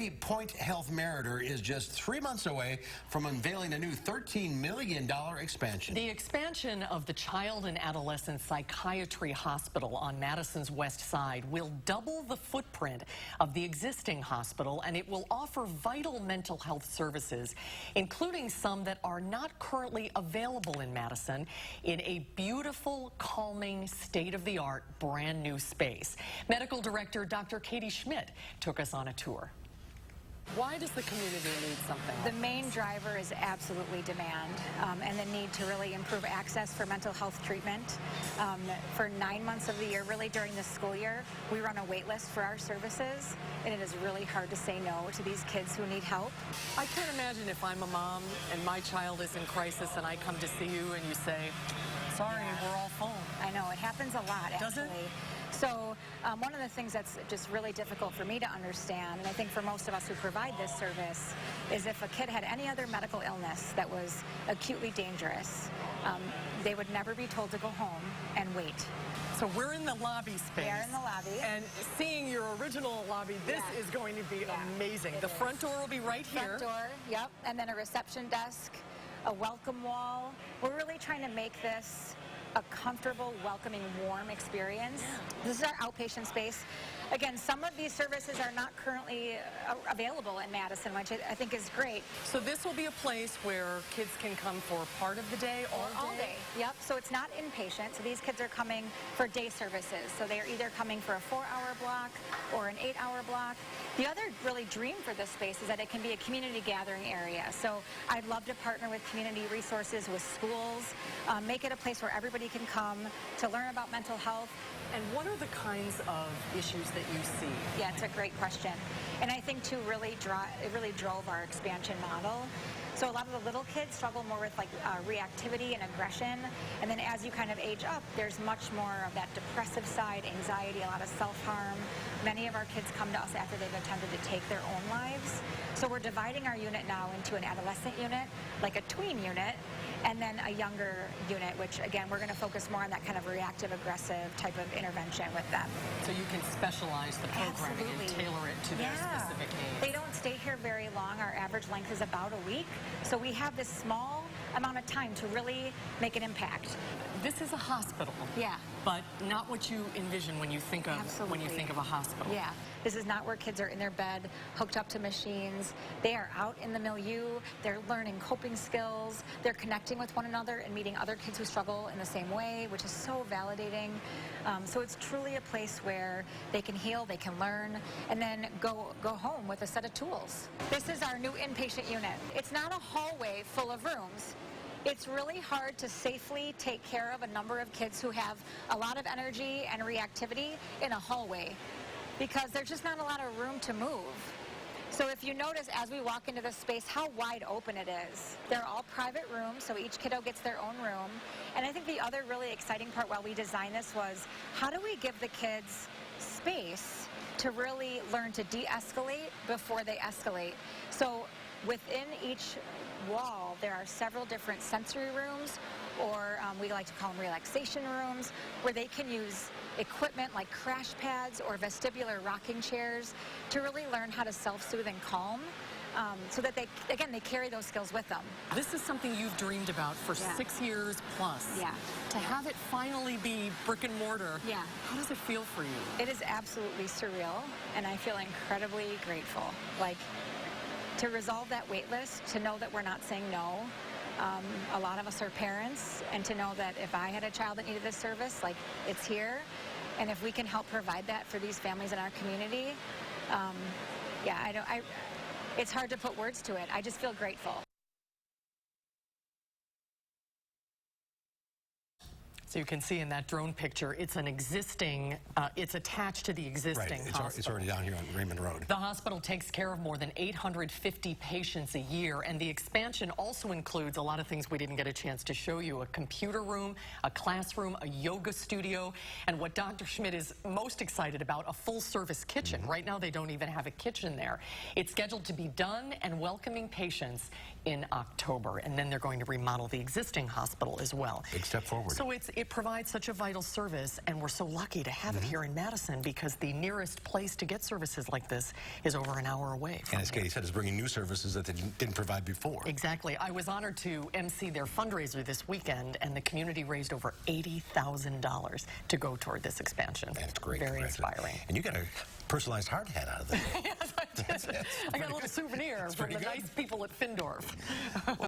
UnityPoint Health Meriter is just 3 months away from unveiling a new $13 million expansion. The expansion of the Child and Adolescent Psychiatry Hospital on Madison's west side will double the footprint of the existing hospital, and it will offer vital mental health services, including some that are not currently available in Madison, in a beautiful, calming, state-of-the-art, brand new space. Medical Director Dr. Katie Schmidt took us on a tour. Why does the community need something like The main driver is absolutely demand and the need to really improve access for mental health treatment. For 9 months of the year, really during the school year, we run a wait list for our services, and it is really hard to say no to these kids who need help. I can't imagine if I'm a mom and my child is in crisis and I come to see you and you say, sorry, we're all full. I know, it happens a lot, Does actually. it? So one of the things that's just really difficult for me to understand, and I think for most of us who provide this service, is if a kid had any other medical illness that was acutely dangerous, they would never be told to go home and wait. So we're in the lobby space. We are in the lobby. And seeing your original lobby, this is going to be amazing. The front door will be right here. Front door, yep. And then a reception desk, a welcome wall. We're really trying to make this a comfortable, welcoming, warm experience. This is our outpatient space. Again, some of these services are not currently available in Madison, which I think is great. So this will be a place where kids can come for part of the day, all day? Yep, so it's not inpatient, so these kids are coming for day services. So they're either coming for a 4-hour block or an 8-hour block. The other really dream for this space is that it can be a community gathering area. So I'd love to partner with community resources, with schools, make it a place where everybody can come to learn about mental health. And what are the kinds of issues that you see? Yeah, it's a great question. And I think too, it really drove our expansion model. So a lot of the little kids struggle more with reactivity and aggression. And then as you kind of age up, there's much more of that depressive side, anxiety, a lot of self-harm. Many of our kids come to us after they've attempted to take their own lives. So we're dividing our unit now into an adolescent unit, like a tween unit, and then a younger unit, which again, we're gonna focus more on that kind of reactive, aggressive type of intervention with them. So you can specialize the programming and tailor it to their specific needs. They don't stay here very long. Our average length is about a week. So we have this small amount of time to really make an impact. This is a hospital. Yeah. But not what you envision when you think of a hospital. Yeah. This is not where kids are in their bed, hooked up to machines. They are out in the milieu. They're learning coping skills. They're connecting with one another and meeting other kids who struggle in the same way, which is so validating. So it's truly a place where they can heal, they can learn, and then go home with a set of tools. This is our new inpatient unit. It's not a hallway full of rooms. It's really hard to safely take care of a number of kids who have a lot of energy and reactivity in a hallway because there's just not a lot of room to move. So if you notice as we walk into this space how wide open it is. They're all private rooms, so each kiddo gets their own room. And I think the other really exciting part while we designed this was how do we give the kids space to really learn to de-escalate before they escalate. So within each wall, there are several different sensory rooms, or we like to call them relaxation rooms, where they can use equipment like crash pads or vestibular rocking chairs to really learn how to self-soothe and calm, so that they carry those skills with them. This is something you've dreamed about for 6 years plus. Yeah. To have it finally be brick and mortar, how does it feel for you? It is absolutely surreal, and I feel incredibly grateful. Like, to resolve that wait list, to know that we're not saying no. A lot of us are parents, and to know that if I had a child that needed this service, like, it's here. And if we can help provide that for these families in our community, it's hard to put words to it. I just feel grateful. So you can see in that drone picture, it's an existing, it's attached to the existing hospital. It's already down here on Raymond Road. The hospital takes care of more than 850 patients a year, and the expansion also includes a lot of things we didn't get a chance to show you: a computer room, a classroom, a yoga studio, and what Dr. Schmidt is most excited about, a full-service kitchen. Right now, they don't even have a kitchen there. It's scheduled to be done and welcoming patients in October, and then they're going to remodel the existing hospital as well. Big step forward. So it's it provides such a vital service, and we're so lucky to have it here in Madison because the nearest place to get services like this is over an hour away from And as Katie said, it's bringing new services that they didn't provide before. Exactly. I was honored to MC their fundraiser this weekend, and the community raised over $80,000 to go toward this expansion. And it's great. Very inspiring. And you got a personalized hard hat out of that. Yes, I did. I got a little souvenir from the nice people at Findorff.